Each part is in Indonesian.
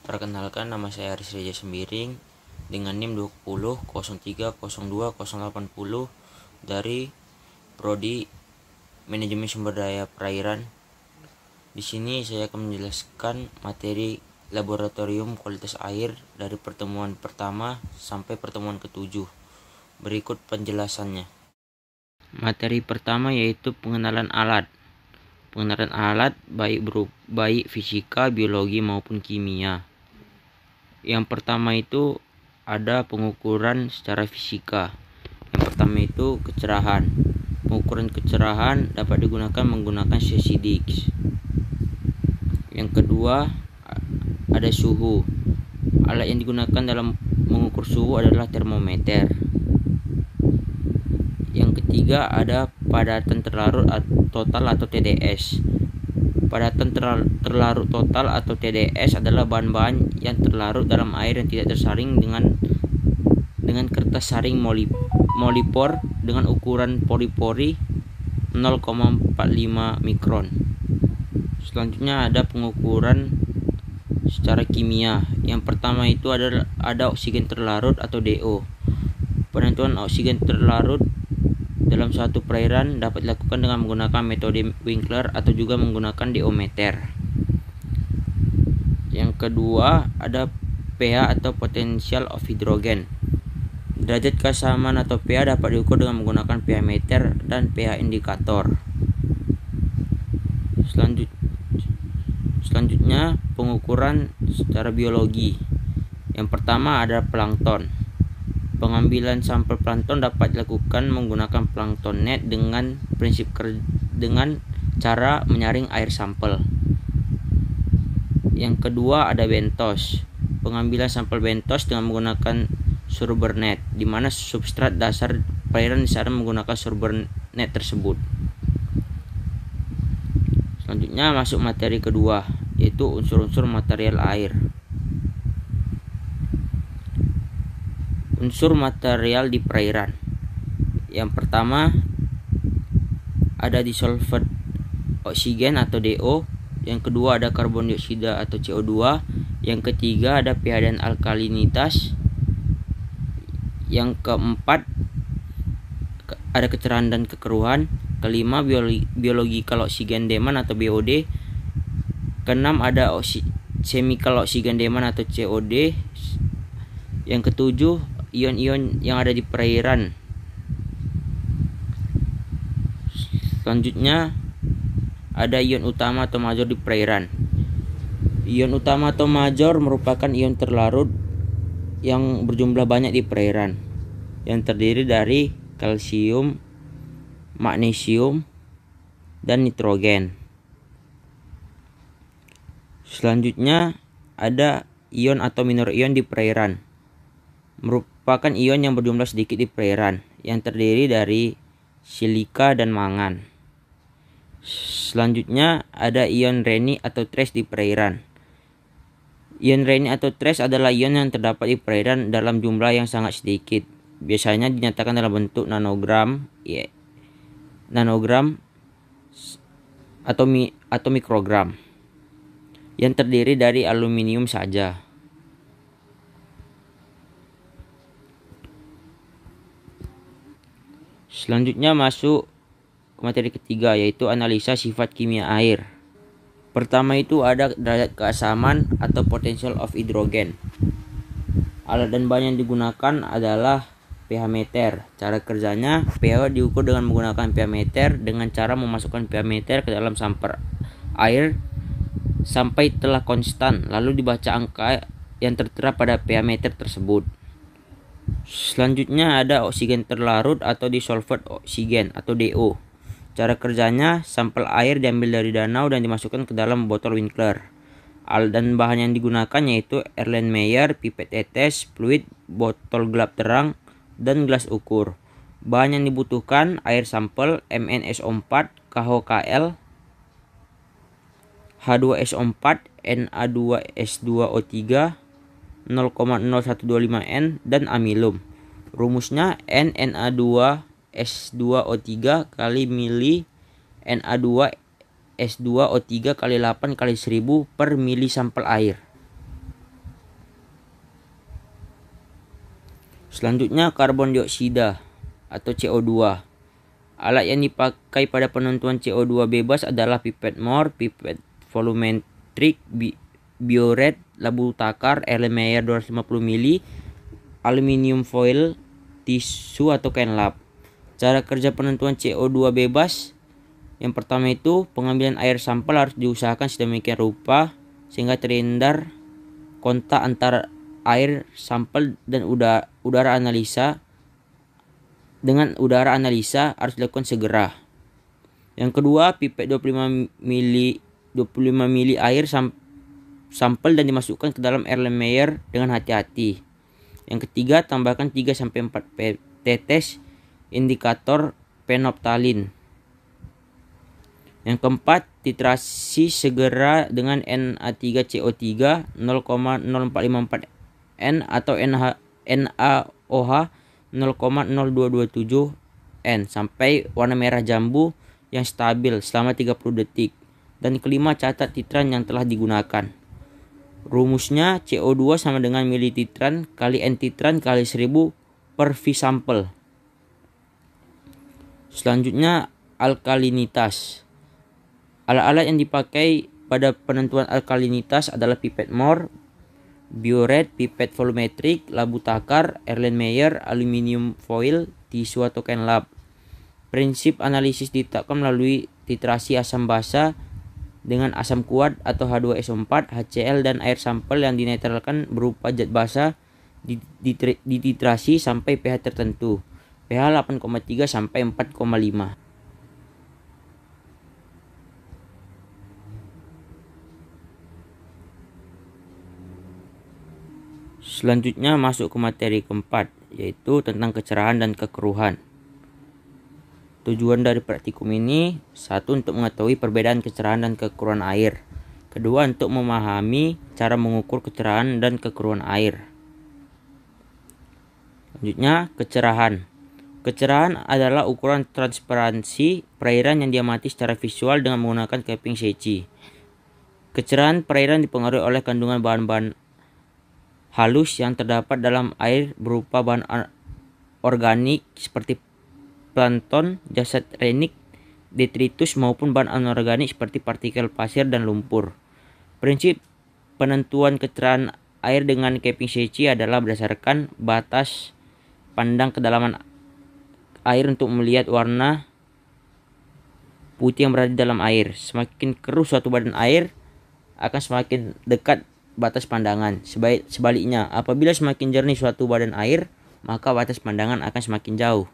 Perkenalkan, nama saya Aris Reja Sembiring dengan NIM 2003020880 dari Prodi Manajemen Sumber Daya Perairan. Di sini saya akan menjelaskan materi laboratorium kualitas air dari pertemuan pertama sampai pertemuan ke-7. Berikut penjelasannya. Materi pertama yaitu pengenalan alat. Pengenalan alat baik fisika, biologi maupun kimia. Yang pertama itu ada pengukuran secara fisika. Yang pertama itu kecerahan. Pengukuran kecerahan dapat digunakan menggunakan CCDX. Yang kedua ada suhu. Alat yang digunakan dalam mengukur suhu adalah termometer. Yang ketiga ada padatan terlarut total atau TDS. Padatan terlarut total atau TDS adalah bahan-bahan yang terlarut dalam air yang tidak tersaring dengan kertas saring molipor dengan ukuran pori-pori 0,45 mikron. Selanjutnya ada pengukuran secara kimia. Yang pertama itu ada oksigen terlarut atau DO. Penentuan oksigen terlarut dalam suatu perairan dapat dilakukan dengan menggunakan metode Winkler atau juga menggunakan DO-meter. Yang kedua ada pH atau potential of hydrogen. Derajat keasaman atau pH dapat diukur dengan menggunakan pH meter dan pH indikator. Selanjutnya pengukuran secara biologi. Yang pertama ada plankton. Pengambilan sampel plankton dapat dilakukan menggunakan plankton net dengan cara menyaring air sampel. Yang kedua ada bentos. Pengambilan sampel bentos dengan menggunakan surber net, di mana substrat dasar perairan disaring menggunakan surber net tersebut. Selanjutnya masuk materi kedua, yaitu unsur-unsur material air. Unsur material di perairan. Yang pertama ada disolved oksigen atau DO. Yang kedua ada karbon dioksida atau CO2. Yang ketiga ada pH dan alkalinitas. Yang keempat ada kecerahan dan kekeruhan. Kelima biological oxygen demand atau BOD. Keenam ada chemical oxygen demand atau COD. Yang ketujuh ion-ion yang ada di perairan. Selanjutnya ada ion utama atau major di perairan. Ion utama atau major merupakan ion terlarut yang berjumlah banyak di perairan, yang terdiri dari kalsium, magnesium, dan nitrogen. Selanjutnya ada ion atau minor ion di perairan. Merupakan ion yang berjumlah sedikit di perairan, yang terdiri dari silika dan mangan. Selanjutnya ada ion Reni atau trace di perairan. Ion Reni atau trace adalah ion yang terdapat di perairan dalam jumlah yang sangat sedikit. Biasanya dinyatakan dalam bentuk nanogram atau mikrogram, yang terdiri dari aluminium saja. Selanjutnya masuk ke materi ketiga, yaitu analisa sifat kimia air. Pertama itu ada derajat keasaman atau potential of hydrogen. Alat dan bahan yang digunakan adalah pH meter. Cara kerjanya, pH diukur dengan menggunakan pH meter dengan cara memasukkan pH meter ke dalam sampel air sampai telah konstan, lalu dibaca angka yang tertera pada pH meter tersebut. Selanjutnya ada oksigen terlarut atau dissolved oksigen atau DO. Cara kerjanya, sampel air diambil dari danau dan dimasukkan ke dalam botol Winkler. Alat dan bahan yang digunakan yaitu Erlenmeyer, pipet tetes, fluid, botol gelap terang, dan gelas ukur. Bahan yang dibutuhkan air sampel MnSO4, KHOKL, H2SO4, Na2S2O3, 0,0125N, dan amilum. Rumusnya N Na2S2O3 kali mili Na2S2O3 kali 8 kali 1000 per mili sampel air. Selanjutnya karbon dioksida atau CO2. Alat yang dipakai pada penentuan CO2 bebas adalah pipet Mohr, pipet volumetrik, biuret, labu takar, Erlenmeyer 250 mili, aluminium foil, tisu atau kain lap. Cara kerja penentuan CO2 bebas. Yang pertama itu pengambilan air sampel harus diusahakan sedemikian rupa sehingga terhindar kontak antara air sampel dan udara analisa. Dengan udara analisa harus dilakukan segera. Yang kedua, pipet 25 mili air sampel dan dimasukkan ke dalam Erlenmeyer dengan hati-hati. Yang ketiga, tambahkan 3-4 tetes indikator penoptalin. Yang keempat, titrasi segera dengan Na3CO3 0,0454 N atau NaOH 0,0227 N sampai warna merah jambu yang stabil selama 30 detik. Dan kelima, catat titran yang telah digunakan. Rumusnya CO2 sama dengan milititran kali N titran kali 1000 per V sampel. Selanjutnya alkalinitas. Alat-alat yang dipakai pada penentuan alkalinitas adalah pipet Mohr, biuret, pipet volumetrik, labu takar, Erlenmeyer, aluminium foil, tisu atau kain lap. Prinsip analisis ditetapkan melalui titrasi asam basa dengan asam kuat atau H2SO4, HCl dan air sampel yang dinetralkan berupa zat basa dititrasi sampai pH tertentu, pH 8,3 sampai 4,5. Selanjutnya masuk ke materi keempat, yaitu tentang kecerahan dan kekeruhan. Tujuan dari praktikum ini, satu, untuk mengetahui perbedaan kecerahan dan kekeruhan air. Kedua, untuk memahami cara mengukur kecerahan dan kekeruhan air. Selanjutnya, kecerahan. Kecerahan adalah ukuran transparansi perairan yang diamati secara visual dengan menggunakan keping Secchi. Kecerahan perairan dipengaruhi oleh kandungan bahan-bahan halus yang terdapat dalam air berupa bahan organik seperti plankton, jasad renik, detritus maupun bahan anorganik seperti partikel pasir dan lumpur. Prinsip penentuan kecerahan air dengan keping Secchi adalah berdasarkan batas pandang kedalaman air untuk melihat warna putih yang berada di dalam air. Semakin keruh suatu badan air akan semakin dekat batas pandangan. Sebaliknya, apabila semakin jernih suatu badan air, maka batas pandangan akan semakin jauh.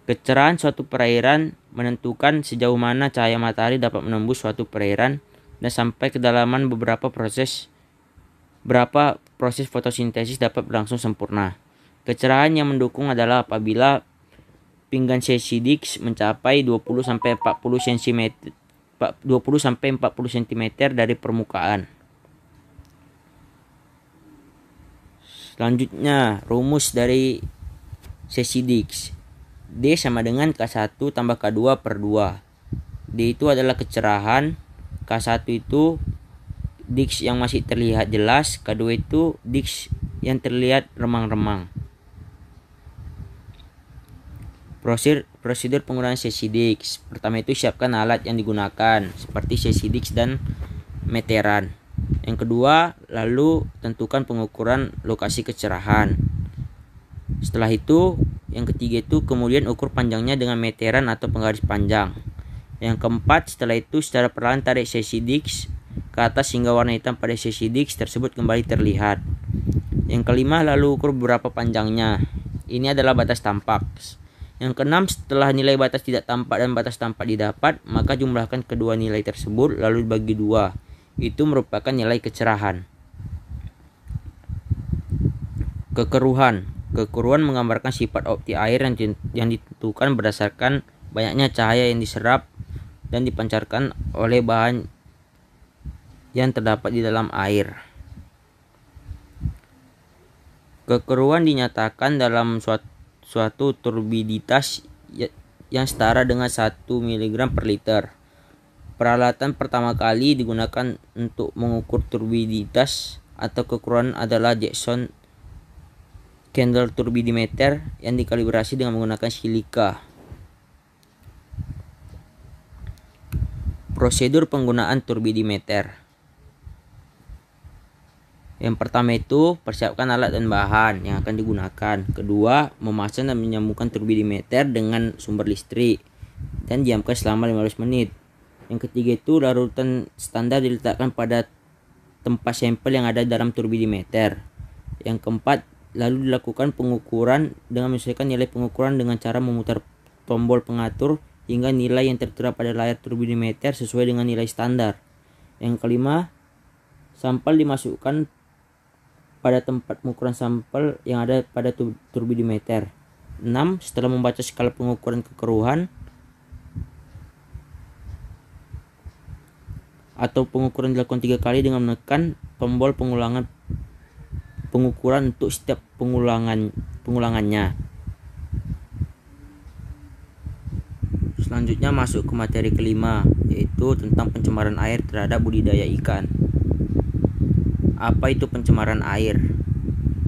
Kecerahan suatu perairan menentukan sejauh mana cahaya matahari dapat menembus suatu perairan dan sampai kedalaman berapa proses fotosintesis dapat berlangsung sempurna. Kecerahan yang mendukung adalah apabila pinggan Secchi mencapai 20-40 cm dari permukaan. Selanjutnya, rumus dari Secchi. D sama dengan K1 tambah K2 per 2. D itu adalah kecerahan, K1 itu Dix yang masih terlihat jelas, K2 itu Dix yang terlihat remang-remang. Prosedur penggunaan Secchi. Pertama itu siapkan alat yang digunakan seperti Secchi dan meteran. Yang kedua, lalu tentukan pengukuran lokasi kecerahan. Setelah itu, yang ketiga itu kemudian ukur panjangnya dengan meteran atau penggaris panjang. Yang keempat, setelah itu secara perlahan tarik Secchi ke atas hingga warna hitam pada Secchi tersebut kembali terlihat. Yang kelima, lalu ukur berapa panjangnya. Ini adalah batas tampak. Yang keenam, setelah nilai batas tidak tampak dan batas tampak didapat, maka jumlahkan kedua nilai tersebut lalu dibagi 2. Itu merupakan nilai kecerahan. Kekeruhan. Kekeruhan menggambarkan sifat optik air yang ditentukan berdasarkan banyaknya cahaya yang diserap dan dipancarkan oleh bahan yang terdapat di dalam air. Kekeruhan dinyatakan dalam suatu turbiditas yang setara dengan 1 mg per liter. Peralatan pertama kali digunakan untuk mengukur turbiditas atau kekeruhan adalah Jackson candle turbidimeter yang dikalibrasi dengan menggunakan silika. Prosedur penggunaan turbidimeter. Yang pertama itu persiapkan alat dan bahan yang akan digunakan. Kedua, memasang dan menyambungkan turbidimeter dengan sumber listrik dan diamkan selama 15 menit. Yang ketiga itu larutan standar diletakkan pada tempat sampel yang ada dalam turbidimeter. Yang keempat, lalu dilakukan pengukuran dengan menyesuaikan nilai pengukuran dengan cara memutar tombol pengatur hingga nilai yang tertera pada layar turbidimeter sesuai dengan nilai standar. Yang kelima, sampel dimasukkan pada tempat pengukuran sampel yang ada pada turbidimeter. 6. Setelah membaca skala pengukuran kekeruhan atau pengukuran dilakukan 3 kali dengan menekan tombol pengukuran untuk setiap pengulangannya. Selanjutnya masuk ke materi kelima, yaitu tentang pencemaran air terhadap budidaya ikan. Apa itu pencemaran air?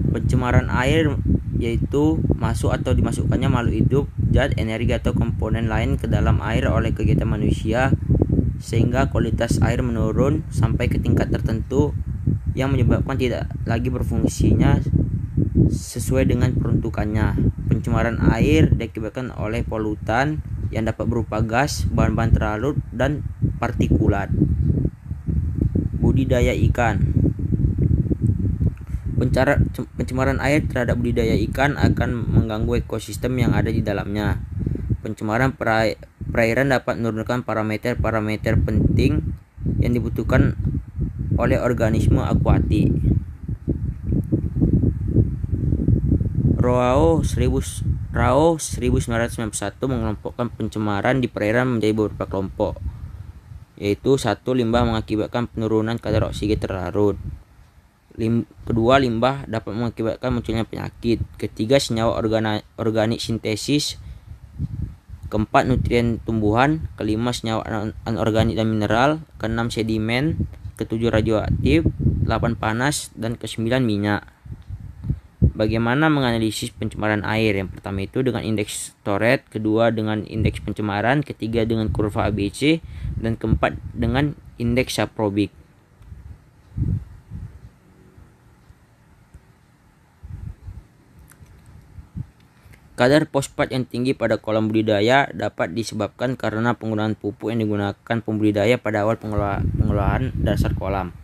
Pencemaran air yaitu masuk atau dimasukkannya makhluk hidup, zat, energi atau komponen lain ke dalam air oleh kegiatan manusia sehingga kualitas air menurun sampai ke tingkat tertentu yang menyebabkan tidak lagi berfungsinya sesuai dengan peruntukannya. Pencemaran air diakibatkan oleh polutan yang dapat berupa gas, bahan-bahan terlarut, dan partikulat. Budidaya ikan. Pencemaran air terhadap budidaya ikan akan mengganggu ekosistem yang ada di dalamnya. Pencemaran perairan dapat menurunkan parameter-parameter penting yang dibutuhkan oleh organisme akuatik. RAO 1991 mengelompokkan pencemaran di perairan menjadi beberapa kelompok, yaitu 1. Limbah mengakibatkan penurunan kadar oksigen terlarut. Kedua, limbah dapat mengakibatkan munculnya penyakit. Ketiga, senyawa organik sintesis. Keempat, nutrien tumbuhan. Kelima, senyawa anorganik dan mineral. Keenam, sedimen. Ketujuh, radioaktif. 8, panas. Dan ke-9, minyak. Bagaimana menganalisis pencemaran air? Yang pertama itu dengan indeks Tourette, kedua dengan indeks pencemaran, ketiga dengan kurva ABC, dan keempat dengan indeks saprobik. Kadar fosfat yang tinggi pada kolam budidaya dapat disebabkan karena penggunaan pupuk yang digunakan pembudidaya pada awal pengolahan dasar kolam.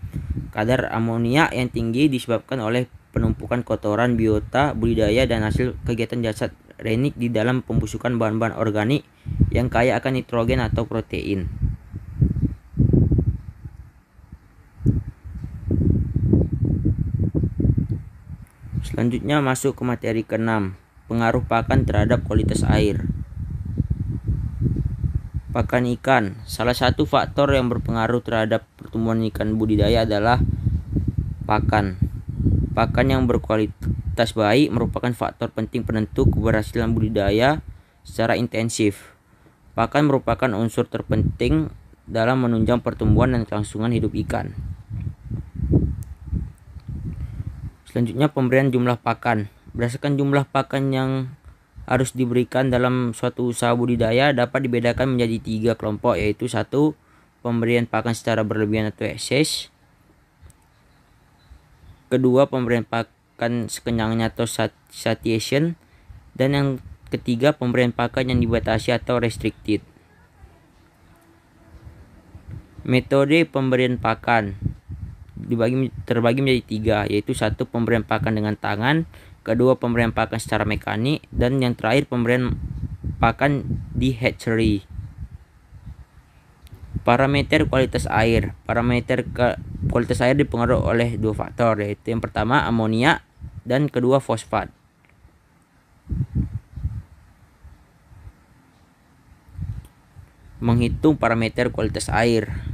Kadar amonia yang tinggi disebabkan oleh penumpukan kotoran biota budidaya dan hasil kegiatan jasad renik di dalam pembusukan bahan-bahan organik yang kaya akan nitrogen atau protein. Selanjutnya masuk ke materi ke-6. Pengaruh pakan terhadap kualitas air. Pakan ikan. Salah satu faktor yang berpengaruh terhadap pertumbuhan ikan budidaya adalah pakan. Pakan yang berkualitas baik merupakan faktor penting penentu keberhasilan budidaya secara intensif. Pakan merupakan unsur terpenting dalam menunjang pertumbuhan dan kelangsungan hidup ikan. Selanjutnya pemberian jumlah pakan. Berdasarkan jumlah pakan yang harus diberikan dalam suatu usaha budidaya dapat dibedakan menjadi 3 kelompok, yaitu 1. Pemberian pakan secara berlebihan atau ekses. Kedua, pemberian pakan sekenyangnya atau satiation. Dan yang ketiga, pemberian pakan yang dibatasi atau restricted. Metode pemberian pakan terbagi menjadi 3, yaitu 1. Pemberian pakan dengan tangan, kedua pemberian pakan secara mekanik, dan yang terakhir pemberian pakan di hatchery. Parameter kualitas air. Parameter kualitas air dipengaruhi oleh 2 faktor, yaitu yang pertama amonia dan kedua fosfat. Menghitung parameter kualitas air.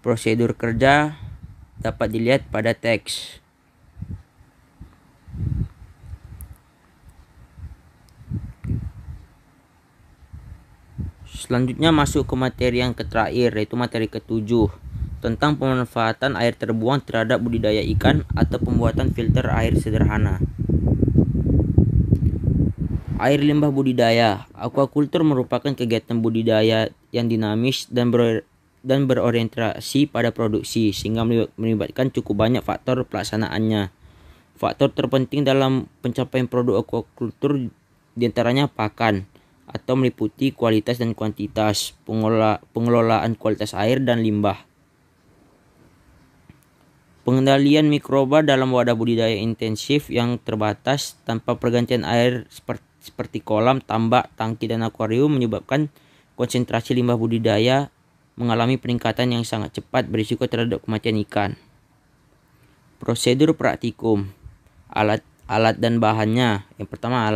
Prosedur kerja dapat dilihat pada teks. Selanjutnya masuk ke materi yang terakhir, yaitu materi ke-7 tentang pemanfaatan air terbuang terhadap budidaya ikan atau pembuatan filter air sederhana. Air limbah budidaya. Aquaculture merupakan kegiatan budidaya yang dinamis dan berorientasi pada produksi, sehingga melibatkan cukup banyak faktor pelaksanaannya. Faktor terpenting dalam pencapaian produk aquaculture diantaranya pakan, atau meliputi kualitas dan kuantitas, pengelolaan kualitas air dan limbah, pengendalian mikroba dalam wadah budidaya intensif yang terbatas tanpa pergantian air seperti kolam, tambak, tangki, dan akuarium menyebabkan konsentrasi limbah budidaya mengalami peningkatan yang sangat cepat berisiko terhadap kematian ikan. Prosedur praktikum. Alat dan bahannya. Yang pertama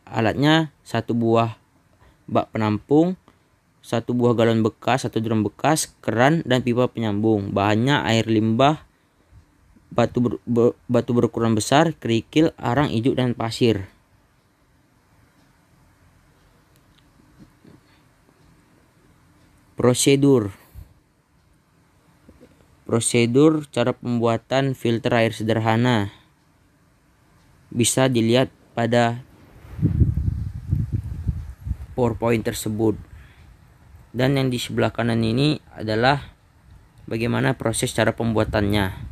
alatnya 1 buah bak penampung, 1 buah galon bekas, 1 drum bekas, keran, dan pipa penyambung. Bahannya air limbah, batu berukuran besar, kerikil, arang, ijuk, dan pasir. Prosedur cara pembuatan filter air sederhana bisa dilihat pada PowerPoint tersebut. Dan yang di sebelah kanan ini adalah bagaimana proses cara pembuatannya.